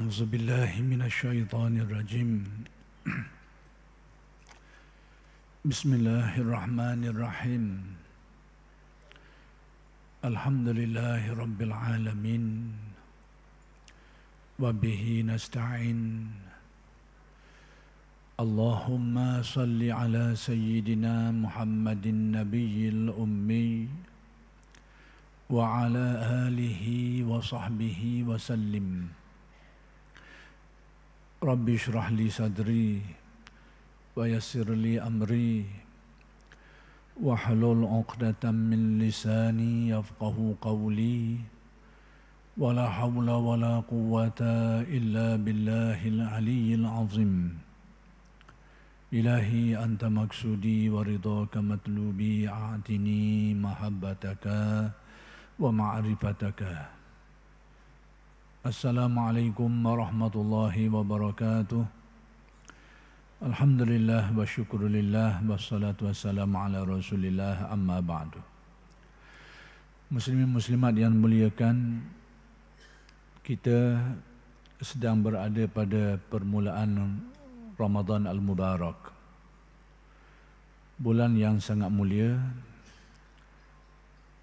أعوذ بالله من الشيطان الرجيم بسم الله الرحمن الرحيم الحمد لله رب العالمين وبه نستعين اللهم صل على سيدنا محمد النبي الأمي وعلى آله وصحبه وسلم رب اشرح لي صدري ويسر لي أمري واحلل عقدة من لساني يفقه قولي ولا حول ولا قوة إلا بالله العلي العظيم إلهي أنت مقصودي ورضاك مطلوبي أعطني محبتك ومعرفتك. Assalamualaikum warahmatullahi wabarakatuh. Alhamdulillah wa syukurillah wassalatu wassalamu ala rasulillah amma ba'du. Muslimin muslimat yang muliakan, kita sedang berada pada permulaan Ramadan Al-Mubarak, bulan yang sangat mulia,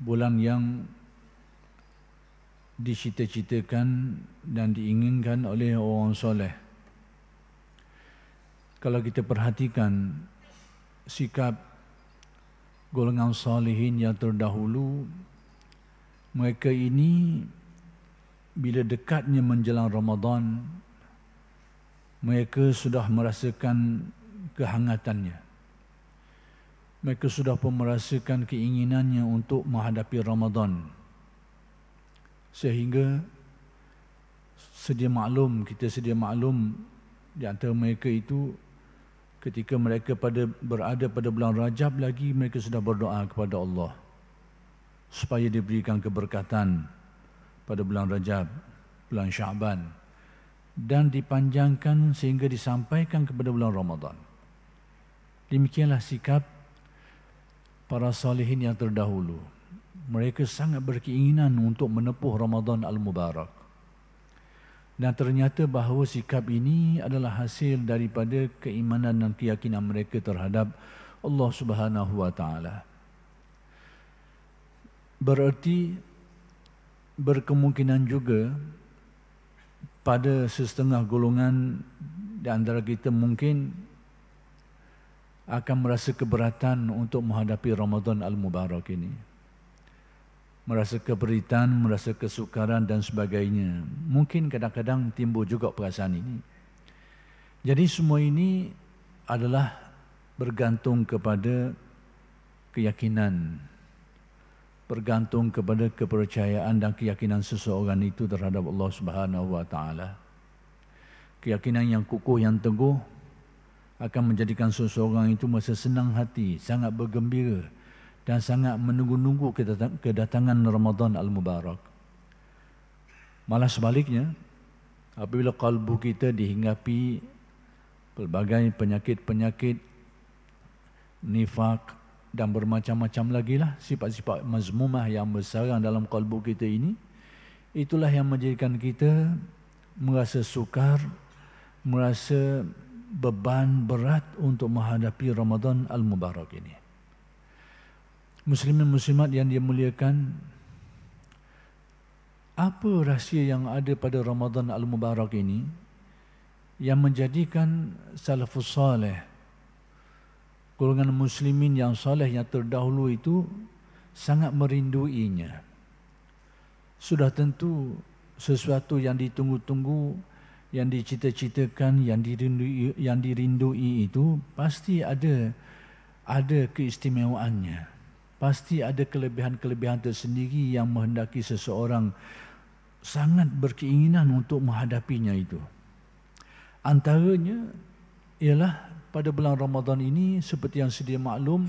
bulan yang dicita-citakan dan diinginkan oleh orang soleh. Kalau kita perhatikan sikap golongan salihin yang terdahulu, mereka ini bila dekatnya menjelang Ramadan, mereka sudah merasakan kehangatannya. Mereka sudah pun merasakan keinginannya untuk menghadapi Ramadan. Sehingga kita sedia maklum di antara mereka itu, ketika mereka berada pada bulan Rajab lagi, mereka sudah berdoa kepada Allah supaya diberikan keberkatan pada bulan Rajab, bulan Syaban, dan dipanjangkan sehingga disampaikan kepada bulan Ramadan. Demikianlah sikap para salihin yang terdahulu. Mereka sangat berkeinginan untuk menempuh Ramadan Al-Mubarak. Dan ternyata bahawa sikap ini adalah hasil daripada keimanan dan keyakinan mereka terhadap Allah Subhanahu wa taala. Berarti berkemungkinan juga pada setengah golongan di antara kita mungkin akan merasa keberatan untuk menghadapi Ramadan Al-Mubarak ini. Merasa keberitan, merasa kesukaran dan sebagainya. Mungkin kadang-kadang timbul juga perasaan ini. Jadi semua ini adalah bergantung kepada keyakinan, bergantung kepada kepercayaan dan keyakinan seseorang itu terhadap Allah Subhanahu wa taala. Keyakinan yang kukuh, yang teguh akan menjadikan seseorang itu merasa senang hati, sangat bergembira dan sangat menunggu-nunggu kedatangan Ramadan Al-Mubarak. Malah sebaliknya, apabila kalbu kita dihinggapi pelbagai penyakit-penyakit, nifak dan bermacam-macam lagi lah sifat-sifat mazmumah yang bersarang dalam kalbu kita ini, itulah yang menjadikan kita merasa sukar, merasa beban berat untuk menghadapi Ramadan Al-Mubarak ini. Muslimin muslimat yang dimuliakan, apa rahsia yang ada pada Ramadan Al-Mubarak ini yang menjadikan salafus salih, golongan muslimin yang salih yang terdahulu itu sangat merinduinya? Sudah tentu sesuatu yang ditunggu-tunggu, yang dicita-citakan, yang dirindui itu pasti ada keistimewaannya. Pasti ada kelebihan-kelebihan tersendiri yang menghendaki seseorang sangat berkeinginan untuk menghadapinya itu. Antaranya ialah pada bulan Ramadan ini, seperti yang sedia maklum,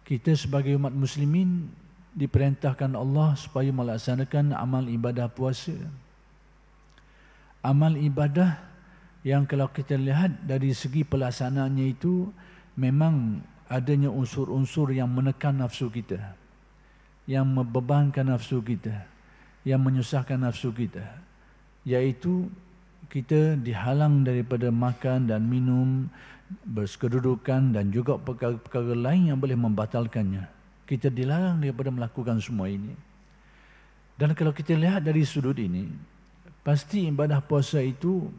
kita sebagai umat muslimin diperintahkan Allah supaya melaksanakan amal ibadah puasa. Amal ibadah yang kalau kita lihat dari segi pelaksanaannya itu memang adanya unsur-unsur yang menekan nafsu kita, yang membebankan nafsu kita, yang menyusahkan nafsu kita, yaitu kita dihalang daripada makan dan minum, berkedudukan dan juga perkara-perkara lain yang boleh membatalkannya. Kita dilarang daripada melakukan semua ini. Dan kalau kita lihat dari sudut ini, pasti ibadah puasa itu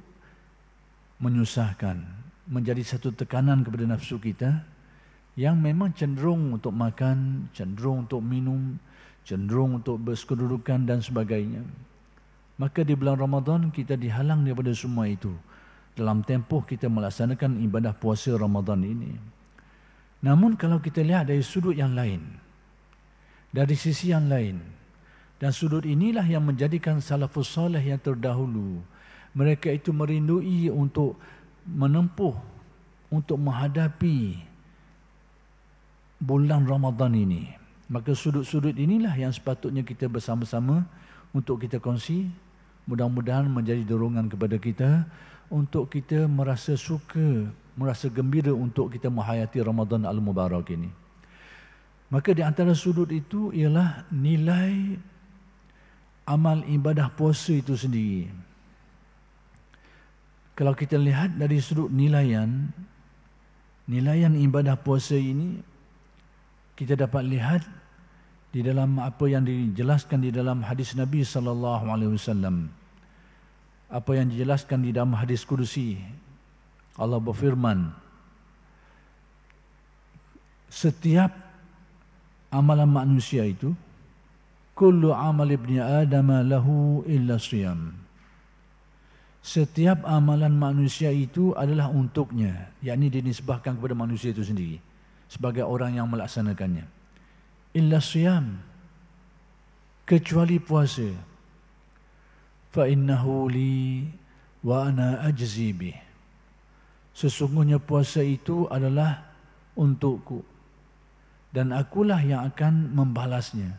menyusahkan, menjadi satu tekanan kepada nafsu kita yang memang cenderung untuk makan, cenderung untuk minum, cenderung untuk berkedudukan dan sebagainya. Maka di bulan Ramadan kita dihalang daripada semua itu dalam tempoh kita melaksanakan ibadah puasa Ramadan ini. Namun kalau kita lihat dari sudut yang lain, dari sisi yang lain, dan sudut inilah yang menjadikan salafus salih yang terdahulu, mereka itu merindui untuk menempuh, untuk menghadapi bulan Ramadan ini. Maka sudut-sudut inilah yang sepatutnya kita bersama-sama untuk kita kongsi. Mudah-mudahan menjadi dorongan kepada kita untuk kita merasa suka, merasa gembira untuk kita menghayati Ramadan Al-Mubarak ini. Maka di antara sudut itu ialah nilai amal ibadah puasa itu sendiri. Kalau kita lihat dari sudut nilaian ibadah puasa ini, kita dapat lihat di dalam apa yang dijelaskan di dalam hadis Nabi sallallahu alaihi wasallam. Apa yang dijelaskan di dalam hadis Qudsi. Allah berfirman, setiap amalan manusia itu, kullu amal ibni Adam lahu illa siyam. Setiap amalan manusia itu adalah untuknya, yakni dinisbahkan kepada manusia itu sendiri sebagai orang yang melaksanakannya. Illa siyam, kecuali puasa. Fa innahu li wa ana ajzi bih. Sesungguhnya puasa itu adalah untukku dan akulah yang akan membalasnya.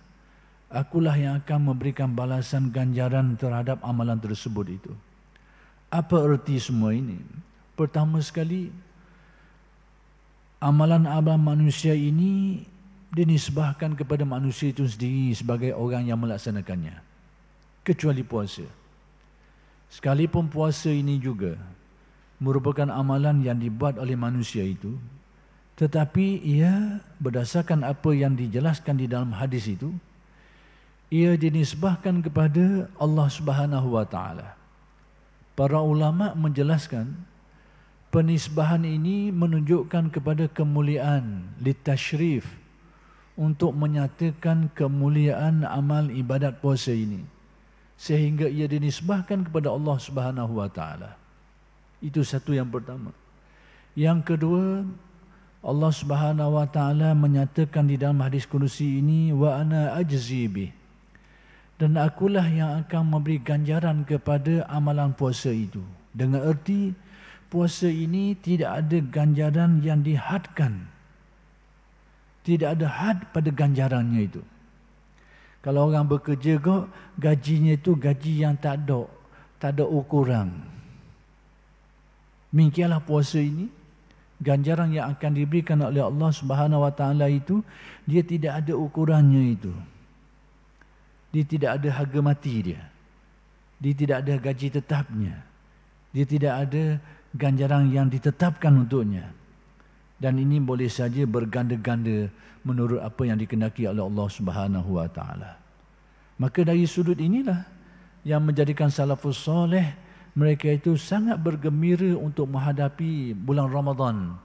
Akulah yang akan memberikan balasan ganjaran terhadap amalan tersebut itu. Apa erti semua ini? Pertama sekali, amalan-amalan manusia ini dinisbahkan kepada manusia itu sendiri sebagai orang yang melaksanakannya, kecuali puasa. Sekalipun puasa ini juga merupakan amalan yang dibuat oleh manusia itu, tetapi ia berdasarkan apa yang dijelaskan di dalam hadis itu, ia dinisbahkan kepada Allah Subhanahu wa taala. Para ulama menjelaskan penisbahan ini menunjukkan kepada kemuliaan, litashrif, untuk menyatakan kemuliaan amal ibadat puasa ini, sehingga ia dinisbahkan kepada Allah Subhanahu wa taala. Itu satu yang pertama. Yang kedua, Allah Subhanahu wa taala menyatakan di dalam hadis Qudsi ini, wa ana ajzi bih, dan akulah yang akan memberi ganjaran kepada amalan puasa itu. Dengan erti puasa ini tidak ada ganjaran yang dihadkan. Tidak ada had pada ganjarannya itu. Kalau orang bekerja kok, gajinya itu gaji yang tak ada ukuran. Demikianlah puasa ini, ganjaran yang akan diberikan oleh Allah Subhanahu wa taala itu, dia tidak ada ukurannya itu. Dia tidak ada harga mati dia. Dia tidak ada gaji tetapnya. Dia tidak ada ganjaran yang ditetapkan untuknya. Dan ini boleh saja berganda-ganda menurut apa yang dikehendaki oleh Allah Subhanahu wa taala. Maka dari sudut inilah yang menjadikan salafus soleh, mereka itu sangat bergembira untuk menghadapi bulan Ramadan,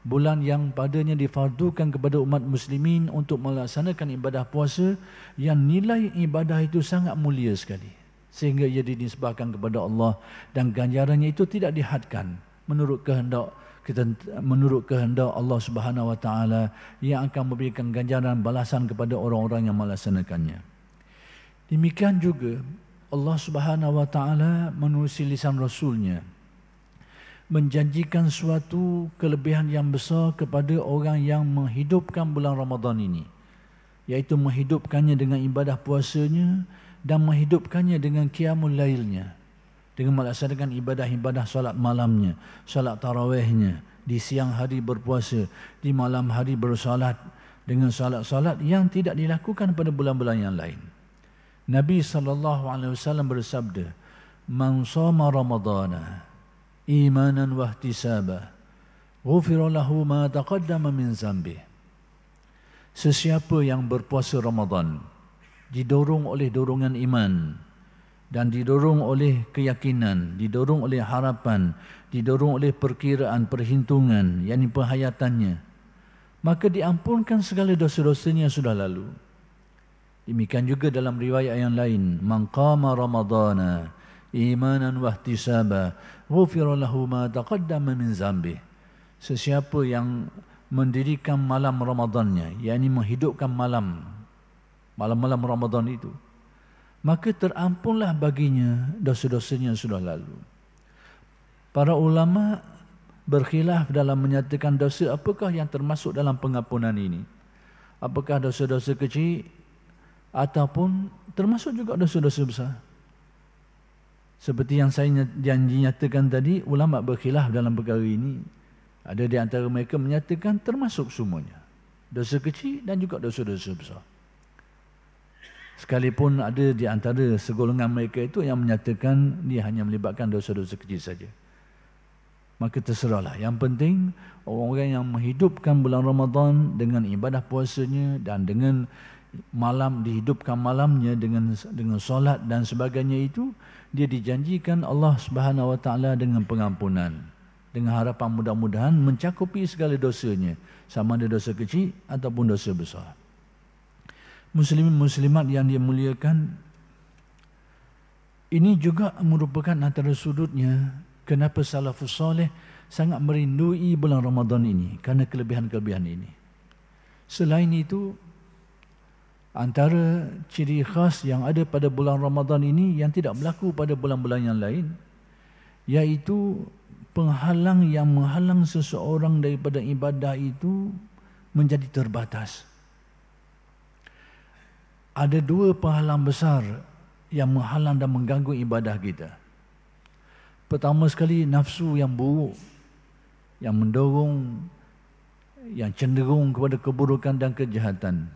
bulan yang padanya difardukan kepada umat muslimin untuk melaksanakan ibadah puasa yang nilai ibadah itu sangat mulia sekali, sehingga ia dinisbahkan kepada Allah dan ganjarannya itu tidak dihadkan menurut kehendak Allah Subhanahu wa taala yang akan memberikan ganjaran balasan kepada orang-orang yang melaksanakannya. Demikian juga Allah Subhanahu wa taala menerusi lisan Rasulnya menjanjikan suatu kelebihan yang besar kepada orang yang menghidupkan bulan Ramadan ini, yaitu menghidupkannya dengan ibadah puasanya dan menghidupkannya dengan qiyamul lailnya, dengan melaksanakan ibadah-ibadah solat malamnya, solat tarawihnya, di siang hari berpuasa, di malam hari bersolat, dengan solat-solat yang tidak dilakukan pada bulan-bulan yang lain. Nabi SAW bersabda, man shoma ramadana imanan wa ihtisaba ghufira lahu ma taqaddama min dzambih. Sesiapa yang berpuasa Ramadan didorong oleh dorongan iman dan didorong oleh keyakinan, didorong oleh harapan, didorong oleh perkiraan, perhitungan, yakni perhayatannya, maka diampunkan segala dosa-dosanya yang sudah lalu. Demikian juga dalam riwayat yang lain, man qama ramadana imanan wa ihtisaba ghufira lahu ma taqaddama min dzambih. Sesiapa yang mendirikan malam Ramadannya, yakni menghidupkan malam-malam Ramadan itu, maka terampunlah baginya dosa-dosanya yang sudah lalu. Para ulama berkhilaf dalam menyatakan dosa apakah yang termasuk dalam pengampunan ini. Apakah dosa-dosa kecil ataupun termasuk juga dosa-dosa besar. Seperti yang saya nyatakan tadi, ulama berkhilaf dalam perkara ini. Ada di antara mereka menyatakan termasuk semuanya, dosa kecil dan juga dosa-dosa besar. Sekalipun ada di antara segolongan mereka itu yang menyatakan dia hanya melibatkan dosa-dosa kecil saja. Maka terserahlah. Yang penting orang-orang yang menghidupkan bulan Ramadan dengan ibadah puasanya dan dengan malam, dihidupkan malamnya dengan solat dan sebagainya itu, dia dijanjikan Allah Subhanahu Wa Taala dengan pengampunan, dengan harapan mudah-mudahan mencakupi segala dosanya, sama ada dosa kecil ataupun dosa besar. Muslimin muslimat yang dimuliakan, ini juga merupakan antara sudutnya kenapa salafus soleh sangat merindui bulan Ramadan ini, kerana kelebihan-kelebihan ini. Selain itu, antara ciri khas yang ada pada bulan Ramadan ini yang tidak berlaku pada bulan-bulan yang lain, iaitu penghalang yang menghalang seseorang daripada ibadah itu menjadi terbatas. Ada dua penghalang besar yang menghalang dan mengganggu ibadah kita. Pertama sekali, nafsu yang buruk, yang mendorong, yang cenderung kepada keburukan dan kejahatan.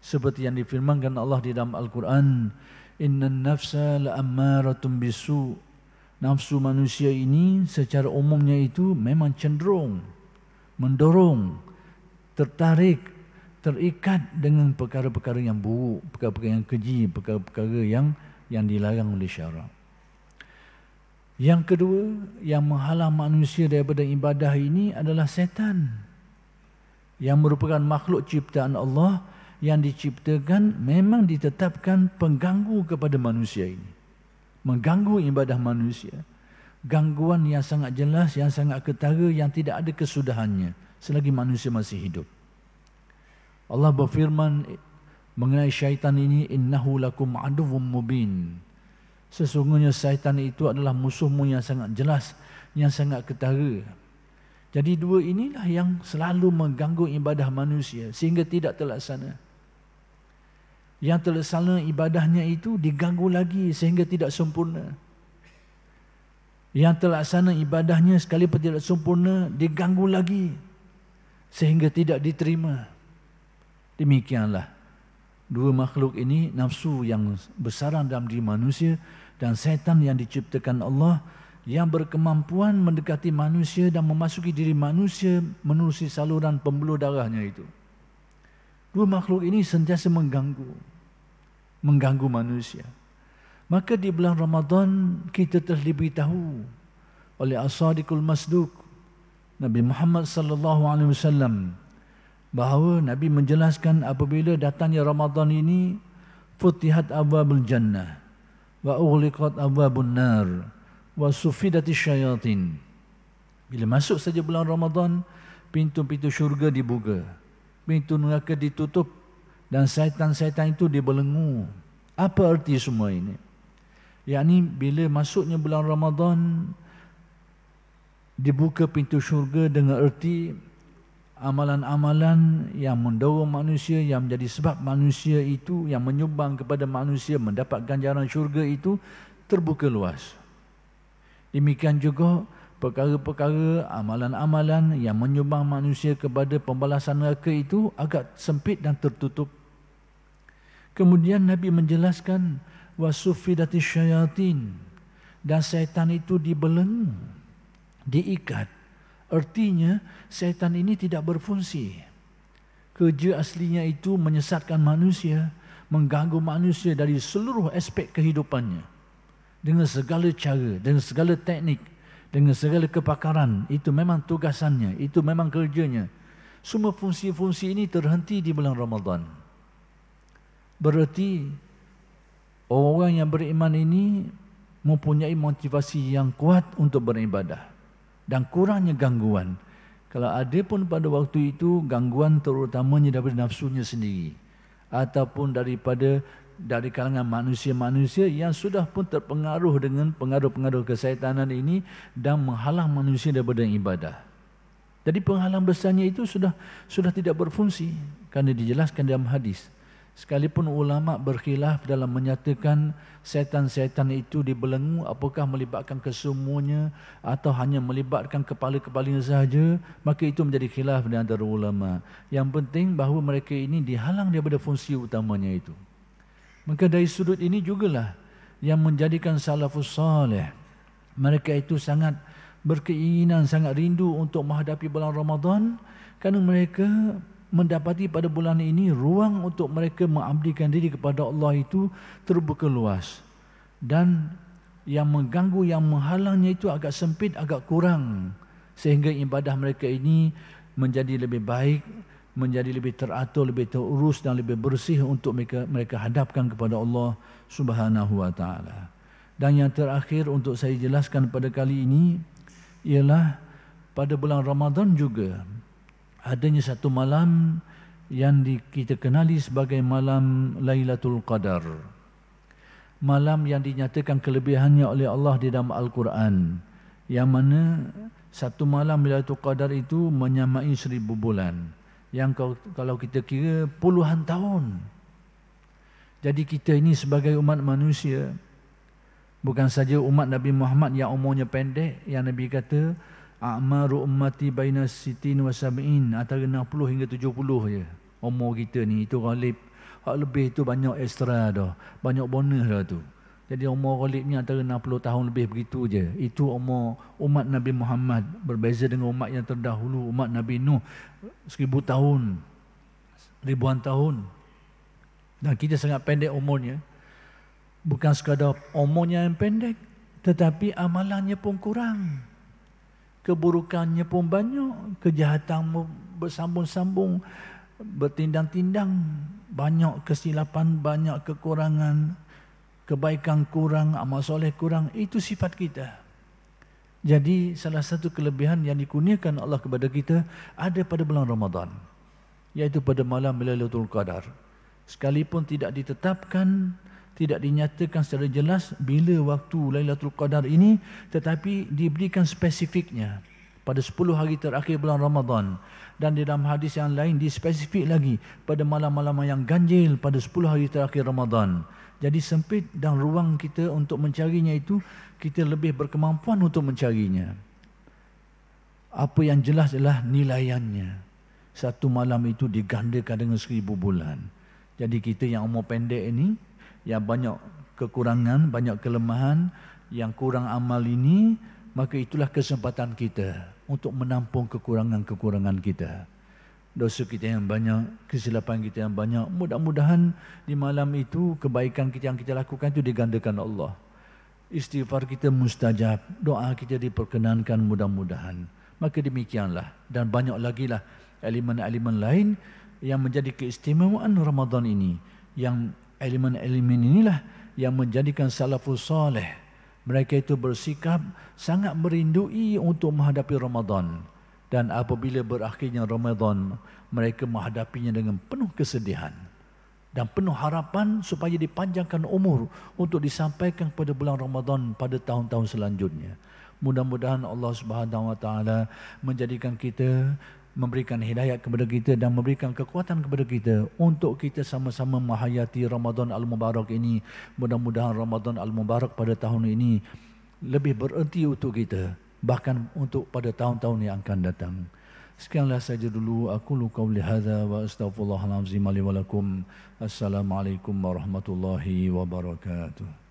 Seperti yang difirmankan Allah di dalam Al-Quran, innan nafsa la'ammaratun bisu. Nafsu manusia ini secara umumnya itu memang cenderung, mendorong, tertarik, terikat dengan perkara-perkara yang buruk, perkara-perkara yang keji, perkara-perkara yang dilarang oleh syarak. Yang kedua, yang menghalang manusia daripada ibadah ini adalah setan, yang merupakan makhluk ciptaan Allah yang diciptakan memang ditetapkan pengganggu kepada manusia ini, mengganggu ibadah manusia. Gangguan yang sangat jelas, yang sangat ketara, yang tidak ada kesudahannya selagi manusia masih hidup. Allah berfirman mengenai syaitan ini, innahu lakum aduwwum mubin. Sesungguhnya syaitan itu adalah musuhmu yang sangat jelas, yang sangat ketara. Jadi dua inilah yang selalu mengganggu ibadah manusia sehingga tidak terlaksana. Yang terlaksana ibadahnya itu diganggu lagi sehingga tidak sempurna. Yang terlaksana ibadahnya sekalipun tidak sempurna, diganggu lagi sehingga tidak diterima. Demikianlah dua makhluk ini, nafsu yang bersarang dalam diri manusia dan setan yang diciptakan Allah, yang berkemampuan mendekati manusia dan memasuki diri manusia menerusi saluran pembuluh darahnya itu. Dua makhluk ini sentiasa mengganggu manusia. Maka di bulan Ramadan kita telah diberitahu oleh As-Sadiqul Masduq Nabi Muhammad sallallahu alaihi wasallam bahawa Nabi menjelaskan apabila datangnya Ramadan ini, futihat abwabul jannah wa ughliqat abwabun nar wa sufidatish syayatin. Bila masuk saja bulan Ramadan, pintu-pintu syurga dibuka, pintu neraka ditutup dan syaitan-syaitan itu dibelenggu. Apa arti semua ini? Yakni bila masuknya bulan Ramadan, dibuka pintu syurga dengan erti amalan-amalan yang mendorong manusia, yang menjadi sebab manusia itu, yang menyumbang kepada manusia mendapat ganjaran syurga itu terbuka luas. Demikian juga perkara-perkara amalan-amalan yang menyumbang manusia kepada pembalasan neraka itu agak sempit dan tertutup. Kemudian Nabi menjelaskan wasufidatish syayatin, dan syaitan itu dibelenggu, diikat. Artinya syaitan ini tidak berfungsi. Kerja aslinya itu menyesatkan manusia, mengganggu manusia dari seluruh aspek kehidupannya. Dengan segala cara, dengan segala teknik, dengan segala kepakaran. Itu memang tugasannya, itu memang kerjanya. Semua fungsi-fungsi ini terhenti di bulan Ramadan. Berarti orang yang beriman ini mempunyai motivasi yang kuat untuk beribadah. Dan kurangnya gangguan. Kalau ada pun pada waktu itu gangguan terutamanya daripada nafsunya sendiri. Ataupun dari kalangan manusia-manusia yang sudah pun terpengaruh dengan pengaruh-pengaruh kesaitanan ini dan menghalang manusia daripada ibadah. Jadi penghalang besarnya itu sudah tidak berfungsi kerana dijelaskan dalam hadis. Sekalipun ulama berkhilaf dalam menyatakan setan-setan itu dibelenggu apakah melibatkan kesemuanya atau hanya melibatkan kepala-kepalanya sahaja, maka itu menjadi khilaf di antara ulama. Yang penting bahawa mereka ini dihalang daripada fungsi utamanya itu. Maka dari sudut ini jugalah yang menjadikan salafus salih, mereka itu sangat berkeinginan, sangat rindu untuk menghadapi bulan Ramadan kerana mereka mendapati pada bulan ini ruang untuk mereka mengabdikan diri kepada Allah itu terbuka luas. Dan yang mengganggu, yang menghalangnya itu agak sempit, agak kurang. Sehingga ibadah mereka ini menjadi lebih baik, menjadi lebih teratur, lebih terurus dan lebih bersih untuk mereka hadapkan kepada Allah Subhanahu wa taala. Dan yang terakhir untuk saya jelaskan pada kali ini ialah pada bulan Ramadan juga adanya satu malam yang kita kenali sebagai malam Lailatul Qadar. Malam yang dinyatakan kelebihannya oleh Allah di dalam Al-Quran. Yang mana satu malam Lailatul Qadar itu menyamai 1000 bulan. Yang kalau kita kira puluhan tahun. Jadi kita ini sebagai umat manusia, bukan saja umat Nabi Muhammad yang umurnya pendek, yang Nabi kata a'maru ummati baina sitin wa sab'in, antara 60 hingga 70 je umur kita ni. Itu ghalib. Hak lebih tu banyak ekstra dah, banyak bonus dah tu. Jadi umur ghalib ni antara 60 tahun lebih begitu je. Itu umur umat Nabi Muhammad. Berbeza dengan umat yang terdahulu, umat Nabi Nuh 1000 tahun, ribuan tahun. Dan kita sangat pendek umurnya. Bukan sekadar umurnya yang pendek, tetapi amalannya pun kurang. Keburukannya pun banyak, kejahatan bersambung-sambung, bertindang-tindang, banyak kesilapan, banyak kekurangan, kebaikan kurang, amal soleh kurang. Itu sifat kita. Jadi salah satu kelebihan yang dikurniakan Allah kepada kita ada pada bulan Ramadan, iaitu pada malam Lailatul Qadar. Sekalipun tidak ditetapkan, tidak dinyatakan secara jelas bila waktu Lailatul Qadar ini, tetapi diberikan spesifiknya pada 10 hari terakhir bulan Ramadan. Dan di dalam hadis yang lain dispesifik lagi pada malam-malam yang ganjil pada 10 hari terakhir Ramadan. Jadi sempit dan ruang kita untuk mencarinya itu, kita lebih berkemampuan untuk mencarinya. Apa yang jelas adalah nilaiannya. Satu malam itu digandakan dengan 1000 bulan. Jadi kita yang umur pendek ini, yang banyak kekurangan, banyak kelemahan, yang kurang amal ini, maka itulah kesempatan kita untuk menampung kekurangan-kekurangan kita. Dosa kita yang banyak, kesilapan kita yang banyak. Mudah-mudahan di malam itu kebaikan kita yang kita lakukan itu digandakan Allah. Istighfar kita mustajab, doa kita diperkenankan mudah-mudahan. Maka demikianlah, dan banyak lagi lah elemen-elemen lain yang menjadi keistimewaan Ramadan ini. Yang elemen-elemen inilah yang menjadikan salafus salih, mereka itu bersikap sangat merindui untuk menghadapi Ramadan. Dan apabila berakhirnya Ramadan, mereka menghadapinya dengan penuh kesedihan dan penuh harapan supaya dipanjangkan umur untuk disampaikan pada bulan Ramadan pada tahun-tahun selanjutnya. Mudah-mudahan Allah Subhanahu wa taala menjadikan kita, memberikan hidayah kepada kita dan memberikan kekuatan kepada kita untuk kita sama-sama menghayati Ramadan Al-Mubarak ini. Mudah-mudahan Ramadan Al-Mubarak pada tahun ini lebih bererti untuk kita, bahkan untuk pada tahun-tahun yang akan datang. Sekianlah saja dulu. Aku qauli hadza wa astaghfirullahal azim li wa lakum. Assalamualaikum warahmatullahi wabarakatuh.